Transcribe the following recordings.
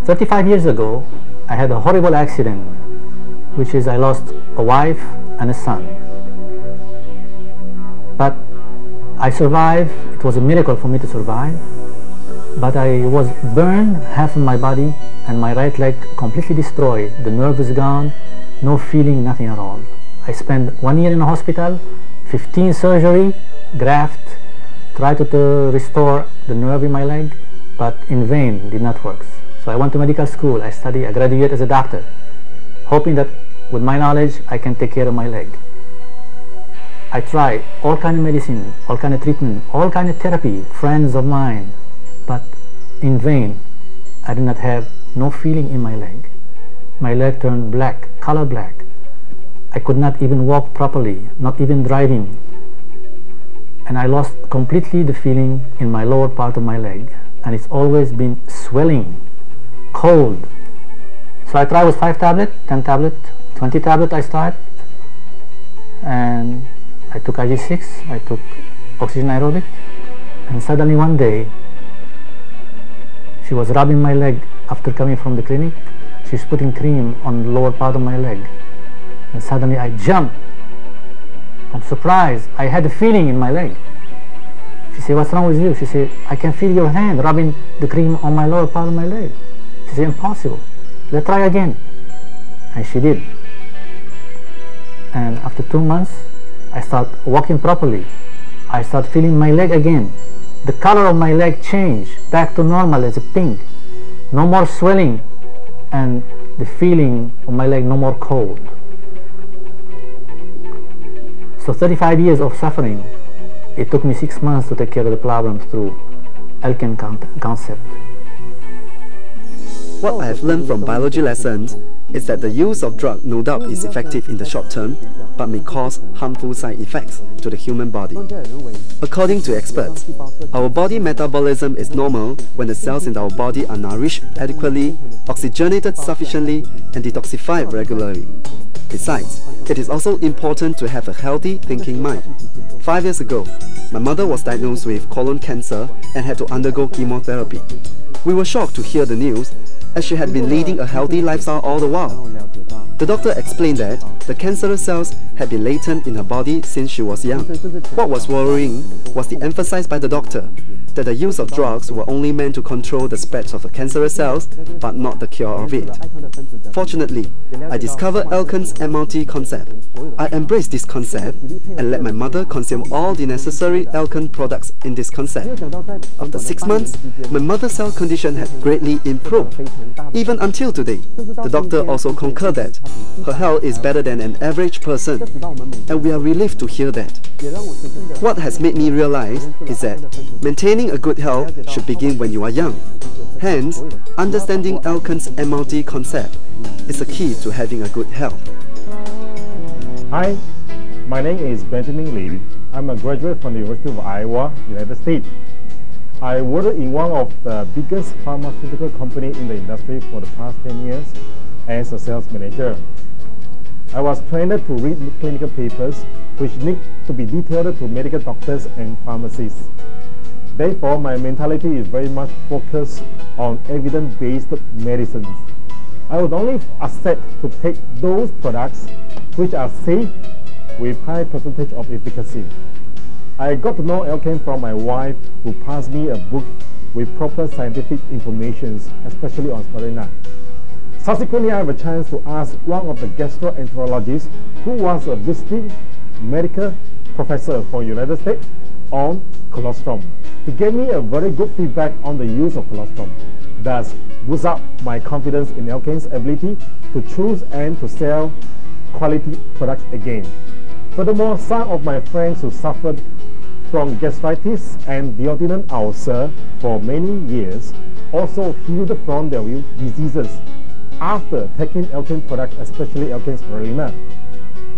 35 years ago, I had a horrible accident, which is I lost a wife and a son. But I survived. It was a miracle for me to survive. But I was burned half of my body and my right leg completely destroyed. The nerve is gone, no feeling, nothing at all. I spent 1 year in the hospital, 15 surgery, graft, tried to restore the nerve in my leg, but in vain, did not work. So I went to medical school, I studied, I graduated as a doctor, hoping that with my knowledge I can take care of my leg. I tried all kind of medicine, all kind of treatment, all kind of therapy, friends of mine, but in vain. I did not have no feeling in my leg. My leg turned black, color black. I could not even walk properly, not even driving. And I lost completely the feeling in my lower part of my leg. And it's always been swelling, cold. So I tried with 5 tablets, 10 tablets, 20 tablets I started. And I took IG6, I took oxygen aerobic. And suddenly one day, she was rubbing my leg after coming from the clinic. She's putting cream on the lower part of my leg. And suddenly I jumped. I'm surprised. I had a feeling in my leg. She said, "What's wrong with you?" She said, "I can feel your hand rubbing the cream on my lower part of my leg." She said, "Impossible. Let's try again." And she did. And after 2 months, I started walking properly. I started feeling my leg again. The color of my leg changed back to normal as a pink. No more swelling, and the feeling of my leg no more cold. So 35 years of suffering. It took me 6 months to take care of the problems through Elken concept. What I have learned from biology lessons is that the use of drug no doubt is effective in the short term, but may cause harmful side effects to the human body. According to experts, our body metabolism is normal when the cells in our body are nourished adequately, oxygenated sufficiently, and detoxified regularly. Besides, it is also important to have a healthy thinking mind. 5 years ago, my mother was diagnosed with colon cancer and had to undergo chemotherapy. We were shocked to hear the news, as she had been leading a healthy lifestyle all the while. The doctor explained that the cancerous cells had been latent in her body since she was young. What was worrying was the emphasis by the doctor that the use of drugs were only meant to control the spread of the cancerous cells, but not the cure of it. Fortunately, I discovered Elken's MRT concept. I embraced this concept and let my mother consume all the necessary Elken products in this concept. After 6 months, my mother's cell condition had greatly improved. Even until today, the doctor also concurred that her health is better than an average person, and we are relieved to hear that. What has made me realize is that maintaining a good health should begin when you are young. Hence, understanding Elken's MRT concept is a key to having a good health. Hi, my name is Benjamin Lee. I'm a graduate from the University of Iowa, United States. I worked in one of the biggest pharmaceutical companies in the industry for the past 10 years as a sales manager. I was trained to read clinical papers which need to be detailed to medical doctors and pharmacists. Therefore, my mentality is very much focused on evidence-based medicines. I would only accept to take those products which are safe with high percentage of efficacy. I got to know Elken from my wife, who passed me a book with proper scientific information, especially on spirulina. Subsequently, I have a chance to ask one of the gastroenterologists who was a visiting medical professor from the United States on colostrum. He gave me a very good feedback on the use of colostrum, thus boost up my confidence in Elken's ability to choose and to sell quality products again. Furthermore, some of my friends who suffered from gastritis and duodenal ulcer for many years also healed from their diseases after taking Elken products, especially Elken spirulina.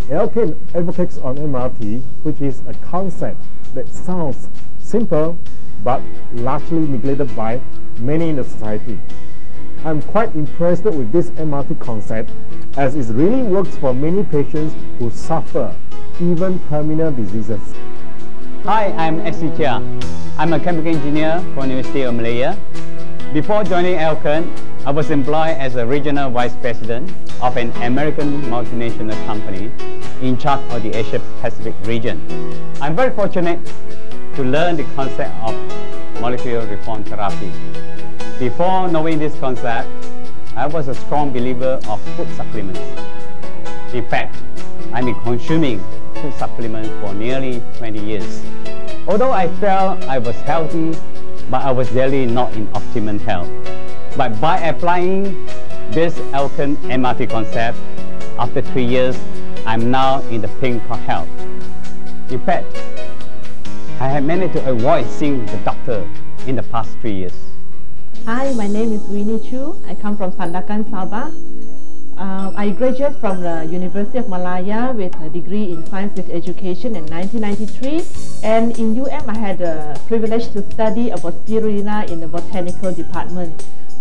Elken advocates on MRT, which is a concept that sounds simple but largely neglected by many in the society. I'm quite impressed with this MRT concept, as it really works for many patients who suffer even terminal diseases. Hi, I'm S.C. Chia. I'm a chemical engineer from the University of Malaya. Before joining Elken, I was employed as a regional vice president of an American multinational company in charge of the Asia Pacific region. I'm very fortunate to learn the concept of molecular reform therapy. Before knowing this concept, I was a strong believer of food supplements. In fact, I've been consuming food supplements for nearly 20 years. Although I felt I was healthy, but I was really not in optimum health. But by applying this Elken MRT concept, after 3 years, I'm now in the pink of health. In fact, I have managed to avoid seeing the doctor in the past 3 years. Hi, my name is Winnie Chu. I come from Sandakan, Sabah. I graduated from the University of Malaya with a degree in Science with Education in 1993, and in UM I had the privilege to study about spirulina in the botanical department.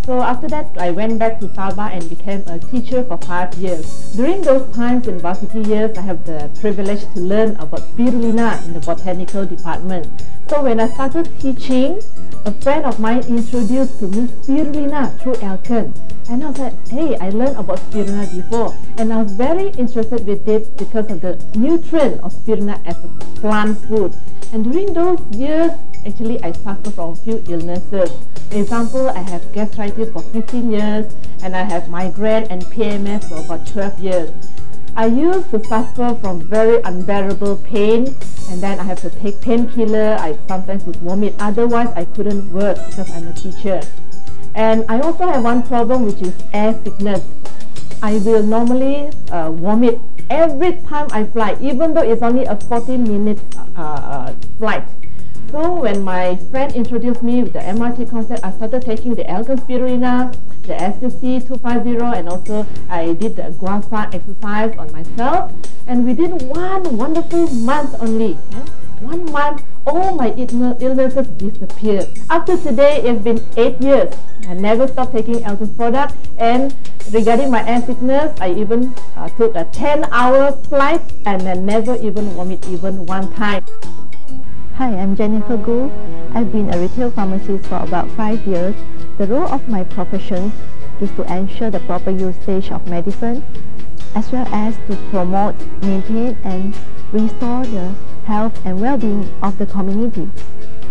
So after that, I went back to Sabah and became a teacher for 5 years. During those times in varsity years, I have the privilege to learn about spirulina in the botanical department. So when I started teaching, a friend of mine introduced to me spirulina through Elken. And I was like, hey, I learned about spirulina before. And I was very interested with it because of the nutrient of spirulina as a plant food. And during those years, actually I suffered from a few illnesses. For example, I have gastritis for 15 years, and I have migraine and PMS for about 12 years. I used to suffer from very unbearable pain, and then I have to take painkiller. I sometimes would vomit, otherwise I couldn't work because I'm a teacher. And I also have one problem, which is air sickness. I will normally vomit every time I fly, even though it's only a 40-minute flight. So when my friend introduced me with the MRT concept, I started taking the Elken spirulina, the STC 250, and also I did the guasa exercise on myself. And within one wonderful month only, 1 month, all my illnesses disappeared. After today, it's been 8 years. I never stopped taking Elken's product. And regarding my air sickness, I even took a 10-hour flight and I never even vomit even one time. Hi, I'm Jennifer Gu. I've been a retail pharmacist for about 5 years. The role of my profession is to ensure the proper usage of medicine, as well as to promote, maintain, and restore the health and well-being of the community.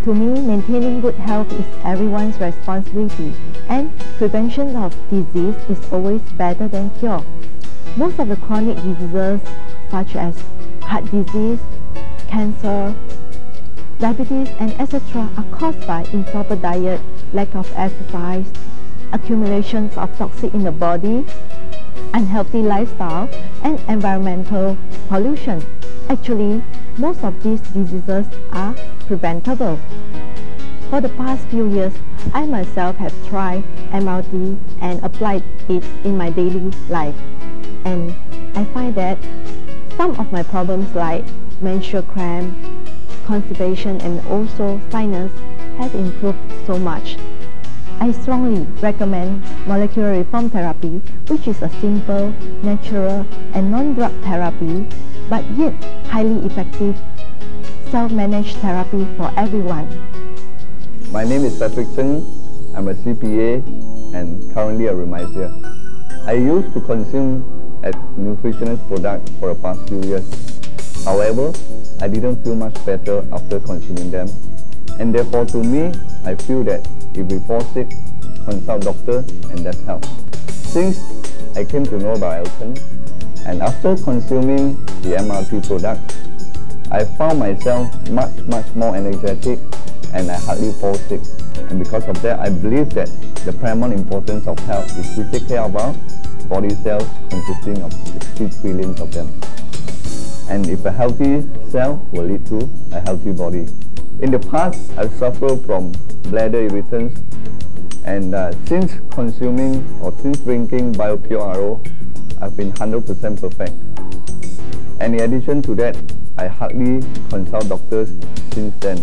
To me, maintaining good health is everyone's responsibility, and prevention of disease is always better than cure. Most of the chronic diseases, such as heart disease, cancer, diabetes, and etc. are caused by improper diet, lack of exercise, accumulations of toxins in the body, unhealthy lifestyle, and environmental pollution. Actually, most of these diseases are preventable. For the past few years, I myself have tried MRT and applied it in my daily life. And I find that some of my problems like menstrual cramp, constipation, and also sinus have improved so much. I strongly recommend molecular reform therapy, which is a simple, natural, and non-drug therapy, but yet highly effective self-managed therapy for everyone. My name is Patrick Cheng. I'm a CPA and currently a remisier. I used to consume a nutritionist product for the past few years. However, I didn't feel much better after consuming them, and therefore to me, I feel that if we fall sick, consult doctor and that's help. Since I came to know about Elken, and after consuming the MRT product, I found myself much more energetic and I hardly fall sick. And because of that, I believe that the paramount importance of health is to take care of our body cells consisting of 60 trillion of them. And if a healthy cell will lead to a healthy body. In the past, I've suffered from bladder irritants, and since consuming or since drinking BioPure RO, I've been 100% perfect. And in addition to that, I hardly consult doctors since then.